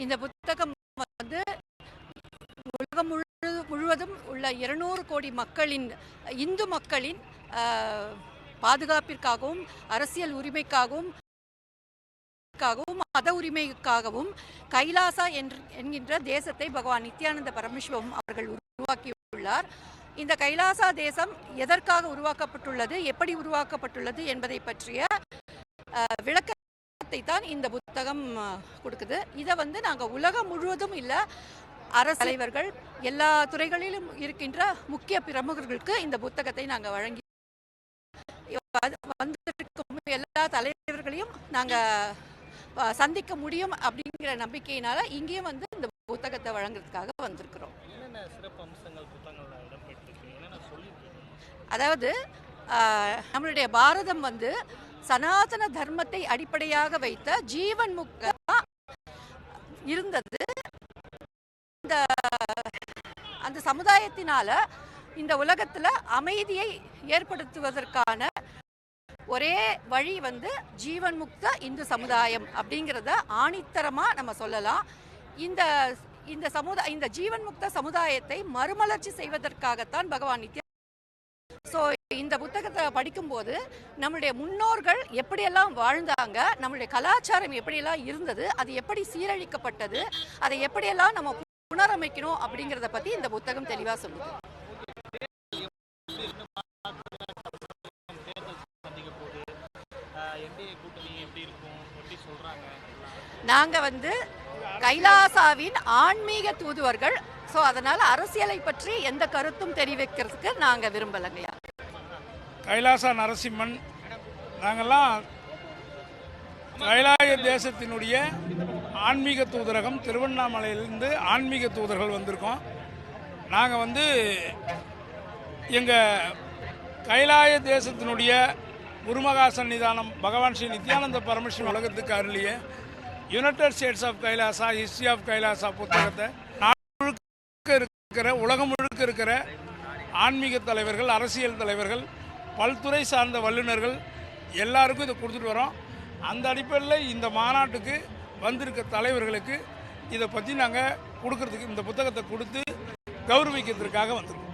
இந்த புத்தகம் வந்து உலகம் முழுவதும் உள்ள 200 கோடி மக்களின் இந்து மக்களின் பாதுகாப்பிற்காகவும் அரசியல் உரிமைக்காகவும் மத உரிமைக்காகவும் கைலாசா என்கின்ற தேசத்தை பகவான் நித்யானந்த பரமசிவம் அவர்கள் உருவாக்கியுள்ளார். இந்த கைலாசா தேசம் எதற்காக உருவாக்கப்பட்டுள்ளது, எப்படி உருவாக்கப்பட்டுள்ளது என்பதை பற்றிய விளக்கத்தை தான் இந்த புத்தகம் கொடுக்குது. இதை வந்து நாங்கள் உலகம் முழுவதும் இல்லை, அரசு தலைவர்கள் எல்லா துறைகளிலும் இருக்கின்ற முக்கிய பிரமுகர்களுக்கு இந்த புத்தகத்தை நாங்கள் வழங்கி வந்திருக்கும் எல்லா தலைவர்களையும் நாங்கள் சந்திக்க முடியும் அப்படிங்கிற நம்பிக்கையினால இங்கேயும் வந்து இந்த புத்தகத்தை வழங்குறதுக்காக வந்திருக்கிறோம். அதாவது நம்மளுடைய பாரதம் வந்து சனாதன தர்மத்தை அடிப்படையாக வைத்த ஜீவன் முக்தா இருந்தது. அந்த சமுதாயத்தினால இந்த உலகத்துல அமைதியை ஏற்படுத்துவதற்கான ஒரே வழி வந்து ஜீவன் முக்த இந்து சமுதாயம் அப்படிங்கிறத ஆணித்தரமா நம்ம சொல்லலாம். இந்த ஜீவன் முக்த சமுதாயத்தை மறுமலர்ச்சி செய்வதற்காகத்தான் பகவான் நித்யா. ஸோ இந்த புத்தகத்தை படிக்கும்போது நம்மளுடைய முன்னோர்கள் எப்படியெல்லாம் வாழ்ந்தாங்க, நம்மளுடைய கலாச்சாரம் எப்படியெல்லாம் இருந்தது, அது எப்படி சீரழிக்கப்பட்டது, அதை எப்படியெல்லாம் நம்ம புனரமைக்கணும் அப்படிங்கிறத பற்றி இந்த புத்தகம் தெளிவாக சொல்லுது. நாங்கள் வந்து கைலாசாவின் ஆன்மீக தூதுவர்கள். ஸோ அதனால் அரசியலை பற்றி எந்த கருத்தும் தெரிவிக்கிறதுக்கு நாங்கள் விரும்பலைங்கய்யா. கைலாசா நரசிம்மன் நாங்கள்லாம் கைலாய தேசத்தினுடைய ஆன்மீக தூதரகம், திருவண்ணாமலையிலிருந்து ஆன்மீக தூதர்கள் வந்திருக்கோம். நாங்கள் வந்து எங்கள் கைலாய தேசத்தினுடைய குருமகா சன்னிதானம் பகவான் ஸ்ரீ நித்யானந்த பரமசிவம் உலகத்துக்கு அருளிய United States of Kailasa, history of Kailasa புத்தகத்தை உலகம் முழுக்க இருக்கிற ஆன்மீக தலைவர்கள், அரசியல் தலைவர்கள், பல்துறை சார்ந்த வல்லுநர்கள் எல்லாருக்கும் இதை கொடுத்துட்டு வரோம். அந்த அடிப்படையில் இந்த மாநாட்டுக்கு வந்திருக்க தலைவர்களுக்கு இதை பற்றி நாங்கள் கொடுக்கறதுக்கு, இந்த புத்தகத்தை கொடுத்து கௌரவிக்கிறதுக்காக வந்திருக்கோம்.